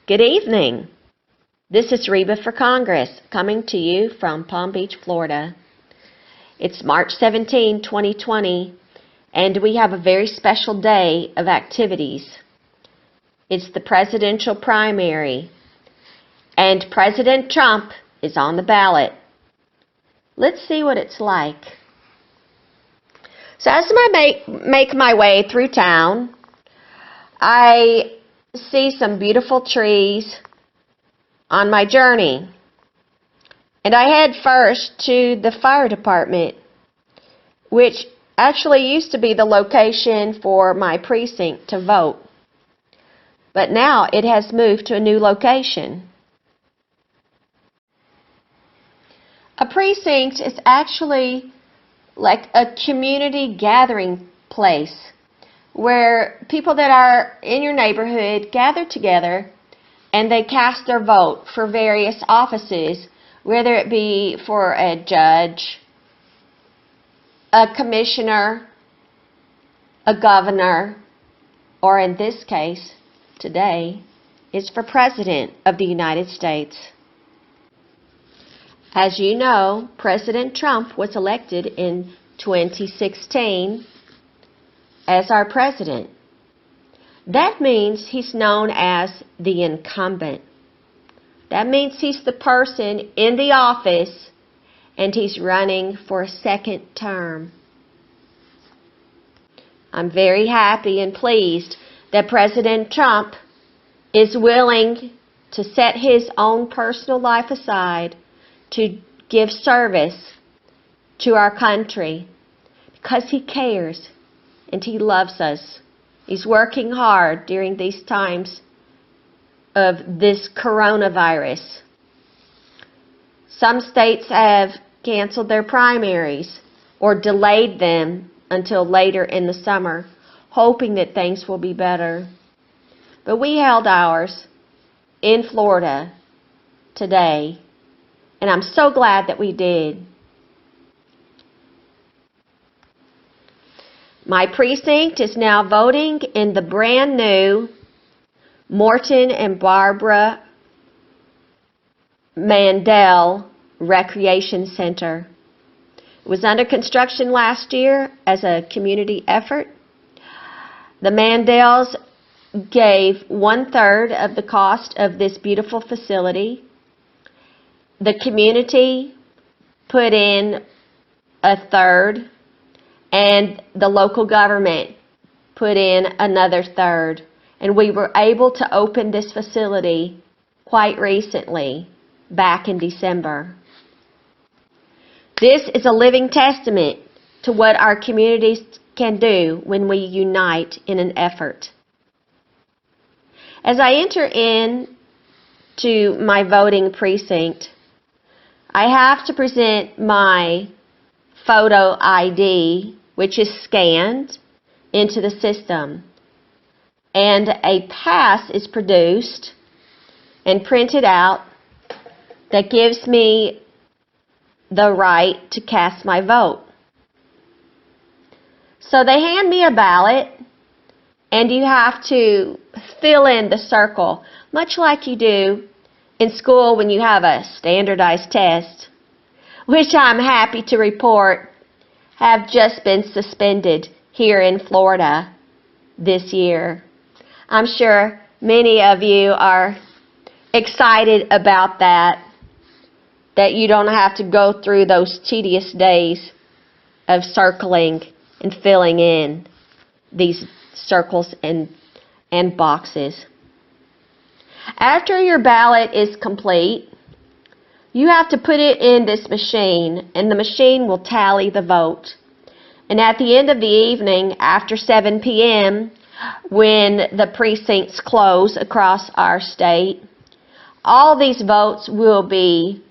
Good evening. This is Reba for Congress, coming to you from Palm Beach, Florida. It's March 17, 2020, and we have a very special day of activities. It's the presidential primary, and President Trump is on the ballot. Let's see what it's like. So as I make my way through town, I see some beautiful trees on my journey. And I head first to the fire department, which actually used to be the location for my precinct to vote. But now it has moved to a new location. A precinct is actually like a community gathering place where people that are in your neighborhood gather together and they cast their vote for various offices, whether it be for a judge, a commissioner, a governor, or in this case, today, is for President of the United States. As you know, President Trump was elected in 2016 as our president. That means he's known as the incumbent. That means he's the person in the office and he's running for a second term. I'm very happy and pleased that President Trump is willing to set his own personal life aside to give service to our country because he cares and he loves us. He's working hard during these times of this coronavirus. Some states have canceled their primaries or delayed them until later in the summer, hoping that things will be better. But we held ours in Florida today, and I'm so glad that we did. My precinct is now voting in the brand new Morton and Barbara Mandel Recreation Center. It was under construction last year as a community effort. The Mandels gave 1/3 of the cost of this beautiful facility. The community put in 1/3, and the local government put in another 1/3. And we were able to open this facility quite recently, back in December. This is a living testament to what our communities can do when we unite in an effort. As I enter in to my voting precinct, I have to present my photo ID, which is scanned into the system. And a pass is produced and printed out that gives me the right to cast my vote. So they hand me a ballot, and you have to fill in the circle, much like you do in school when you have a standardized test, which I'm happy to report have just been suspended here in Florida this year. I'm sure many of you are excited about that you don't have to go through those tedious days of circling and filling in these circles and boxes. After your ballot is complete, you have to put it in this machine, and the machine will tally the vote. And at the end of the evening, after 7 p.m., when the precincts close across our state, all these votes will be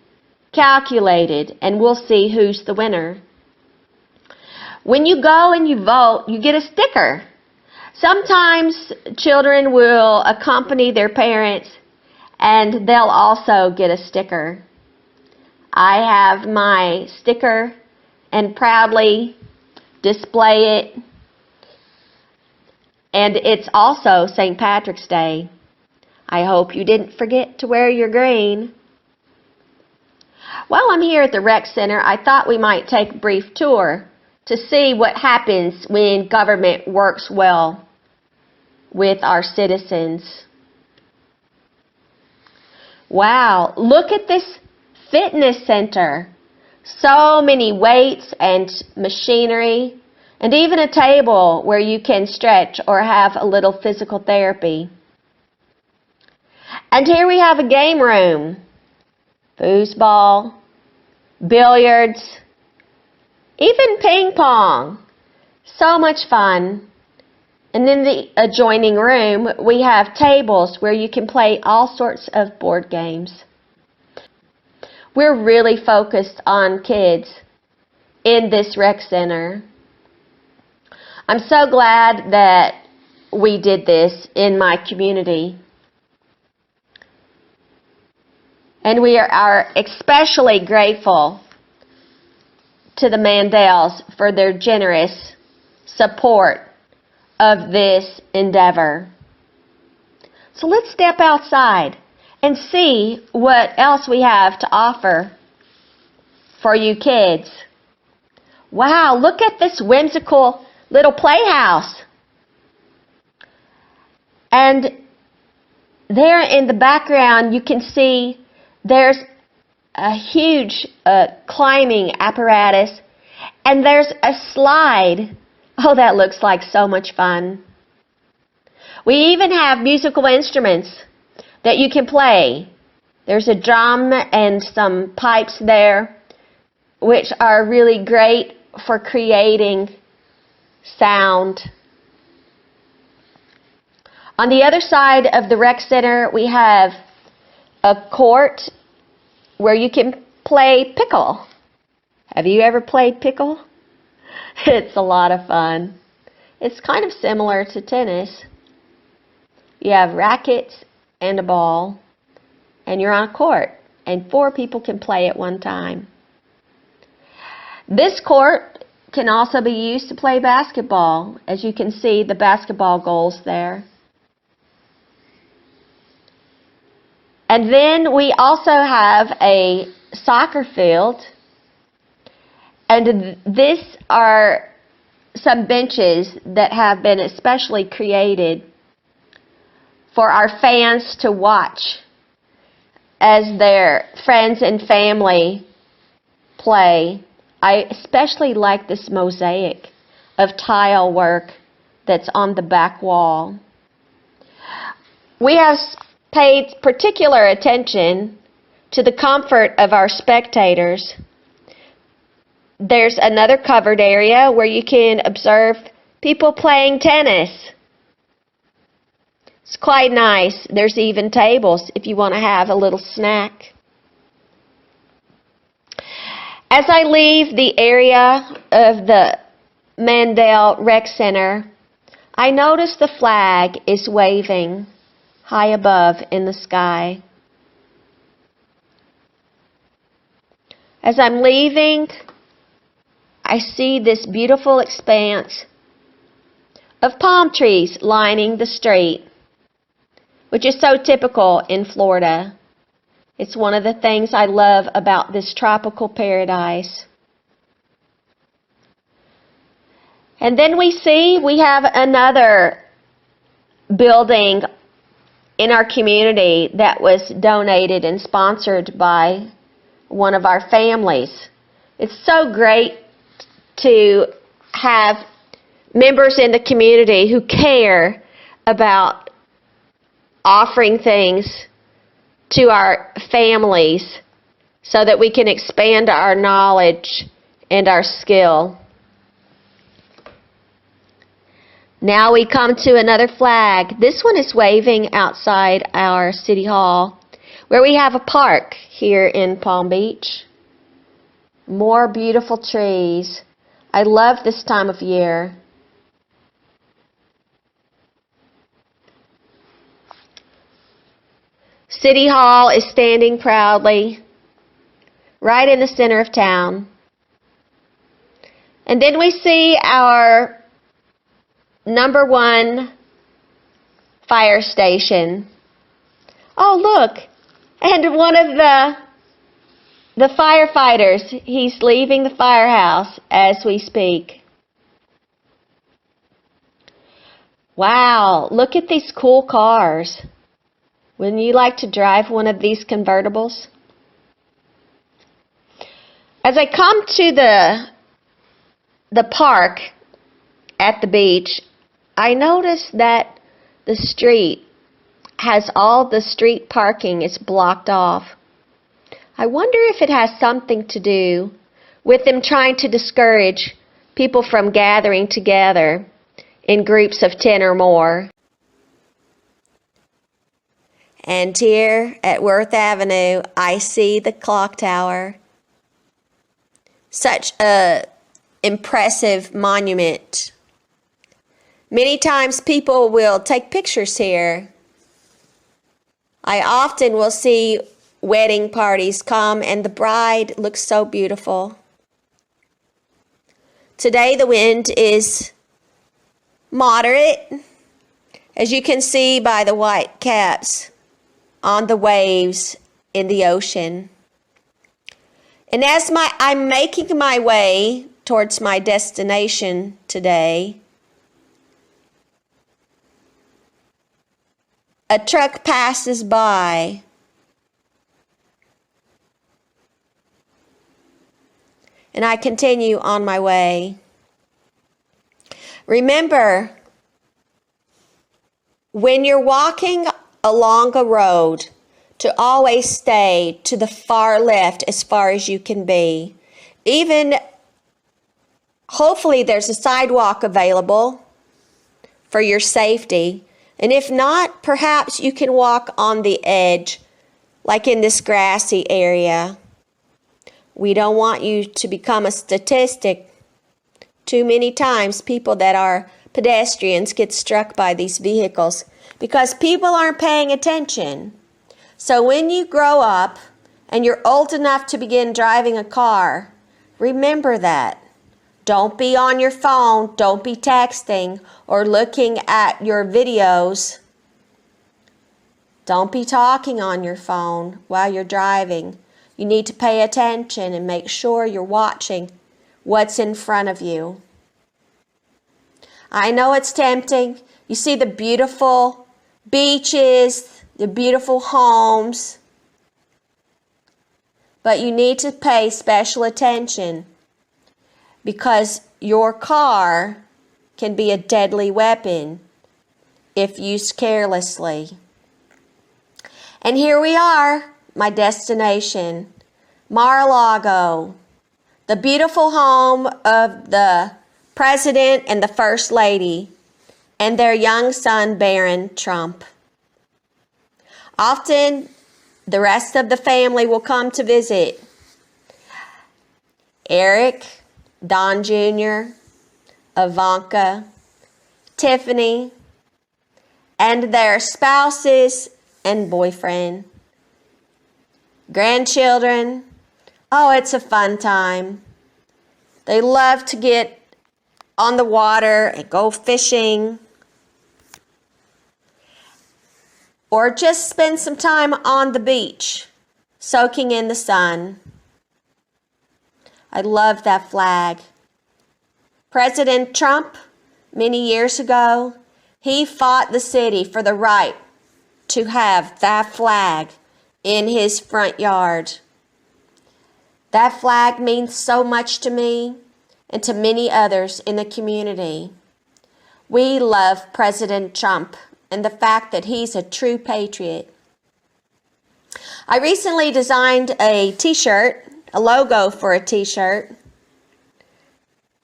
calculated, and we'll see who's the winner. When you go and you vote, you get a sticker. Sometimes children will accompany their parents, and they'll also get a sticker. I have my sticker and proudly display it. And it's also St. Patrick's Day. I hope you didn't forget to wear your green. While I'm here at the rec center, I thought we might take a brief tour to see what happens when government works well with our citizens. Wow, look at this fitness center. So many weights and machinery, and even a table where you can stretch or have a little physical therapy. And here we have a game room. Foosball, billiards, even ping pong. So much fun. And in the adjoining room, we have tables where you can play all sorts of board games. We're really focused on kids in this rec center. I'm so glad that we did this in my community. And we are especially grateful to the Mandels for their generous support of this endeavor. So let's step outside and see what else we have to offer for you kids. Wow, look at this whimsical little playhouse. And there in the background you can see there's a huge climbing apparatus, and there's a slide. Oh, that looks like so much fun. We even have musical instruments that you can play. There's a drum and some pipes there, which are really great for creating sound. On the other side of the rec center, we have a court where you can play pickle. Have you ever played pickle? It's a lot of fun. It's kind of similar to tennis. You have rackets and a ball, and you're on a court, and 4 people can play at one time. This court can also be used to play basketball. As you can see, the basketball goals there. And then we also have a soccer field, and these are some benches that have been especially created for our fans to watch as their friends and family play. I especially like this mosaic of tile work that's on the back wall. We have paid particular attention to the comfort of our spectators. There's another covered area where you can observe people playing tennis. It's quite nice. There's even tables if you want to have a little snack. As I leave the area of the Mandel Rec Center, I notice the flag is waving high above in the sky. As I'm leaving, I see this beautiful expanse of palm trees lining the street, which is so typical in Florida. It's one of the things I love about this tropical paradise. And then we have another building in our community that was donated and sponsored by one of our families. It's so great to have members in the community who care about offering things to our families so that we can expand our knowledge and our skill. Now we come to another flag. This one is waving outside our City Hall, where we have a park here in Palm Beach. More beautiful trees. I love this time of year. City Hall is standing proudly right in the center of town. And then we see our #1 fire station Oh, look. And one of the firefighters, he's leaving the firehouse as we speak. Wow, look at these cool cars. Wouldn't you like to drive one of these convertibles? As I come to the park at the beach, I notice that the street has all the street parking is blocked off. I wonder if it has something to do with them trying to discourage people from gathering together in groups of 10 or more. And here at Worth Avenue, I see the clock tower. Such a impressive monument. Many times people will take pictures here. I often will see wedding parties come and the bride looks so beautiful. Today the wind is moderate, as you can see by the white caps on the waves in the ocean. And as I'm making my way towards my destination today, a truck passes by. And I continue on my way. Remember, when you're walking along a road, to always stay to the far left as far as you can be. Even, hopefully there's a sidewalk available for your safety. And if not, perhaps you can walk on the edge, like in this grassy area. We don't want you to become a statistic. Too many times people that are pedestrians get struck by these vehicles because people aren't paying attention. So when you grow up and you're old enough to begin driving a car, remember that. Don't be on your phone, don't be texting or looking at your videos. Don't be talking on your phone while you're driving. You need to pay attention and make sure you're watching what's in front of you. I know it's tempting. You see the beautiful beaches, the beautiful homes, but you need to pay special attention because your car can be a deadly weapon if used carelessly. And here we are, my destination, Mar-a-Lago, the beautiful home of the President and the First Lady and their young son, Barron Trump. Often, the rest of the family will come to visit. Eric, Don Jr., Ivanka, Tiffany, and their spouses and boyfriend. Grandchildren. Oh, it's a fun time. They love to get on the water and go fishing. Or just spend some time on the beach, soaking in the sun. I love that flag. President Trump, many years ago, he fought the city for the right to have that flag in his front yard. That flag means so much to me and to many others in the community. We love President Trump and the fact that he's a true patriot. I recently designed a t-shirt, a logo for a t-shirt.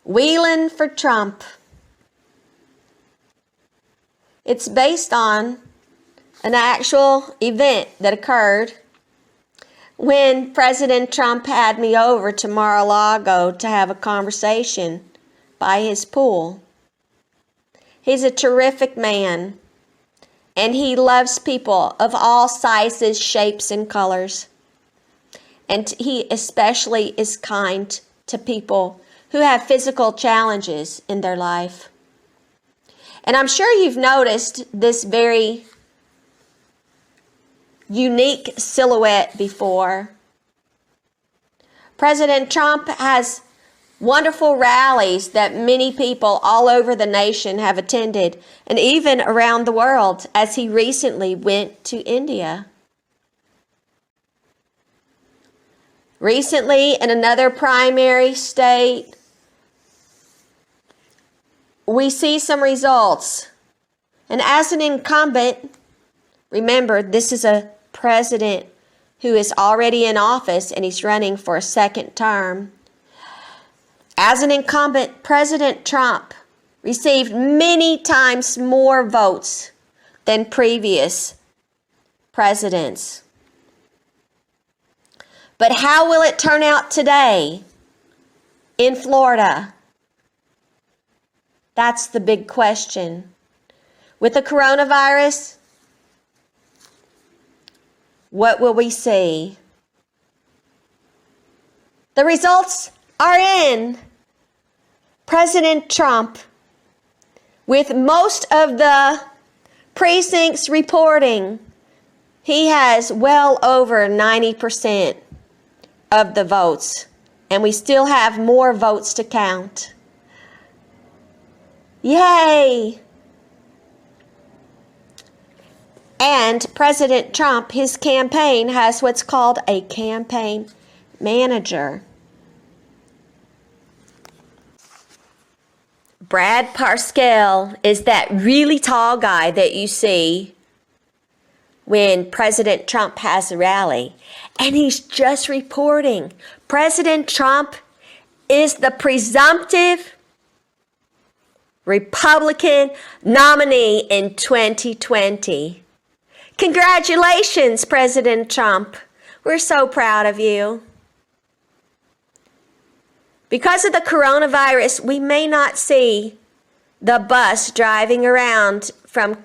Wheelin' for Trump. It's based on an actual event that occurred when President Trump had me over to Mar-a-Lago to have a conversation by his pool. He's a terrific man. And he loves people of all sizes, shapes, and colors. And he especially is kind to people who have physical challenges in their life. And I'm sure you've noticed this very unique silhouette before. President Trump has wonderful rallies that many people all over the nation have attended, and even around the world, as he recently went to India. Recently, in another primary state, we see some results. And as an incumbent, remember, this is a president who is already in office and he's running for a second term. As an incumbent, President Trump received many times more votes than previous presidents. But how will it turn out today in Florida? That's the big question. With the coronavirus, what will we see? The results are in. President Trump, with most of the precincts reporting, he has well over 90% of the votes, and we still have more votes to count. Yay! And President Trump, his campaign has what's called a campaign manager. Brad Parscale is that really tall guy that you see when President Trump has a rally. And he's just reporting. President Trump is the presumptive Republican nominee in 2020. Congratulations, President Trump. We're so proud of you. Because of the coronavirus, we may not see the bus driving around from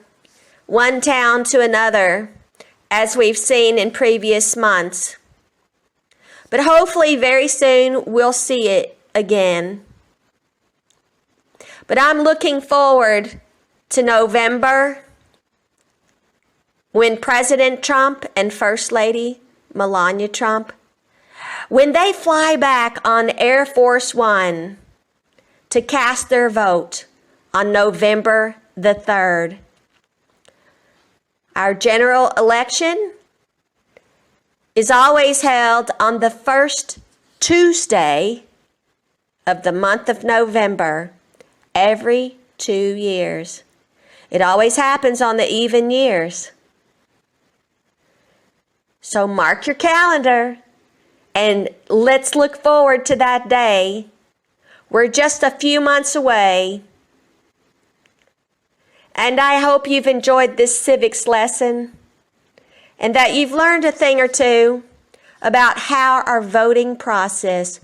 one town to another as we've seen in previous months. But hopefully very soon we'll see it again. But I'm looking forward to November when President Trump and First Lady Melania Trump, when they fly back on Air Force One to cast their vote on November the 3rd. Our general election is always held on the first Tuesday of the month of November every 2 years. It always happens on the even years. So mark your calendar. And let's look forward to that day. We're just a few months away. And I hope you've enjoyed this civics lesson and that you've learned a thing or two about how our voting process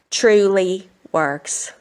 truly works.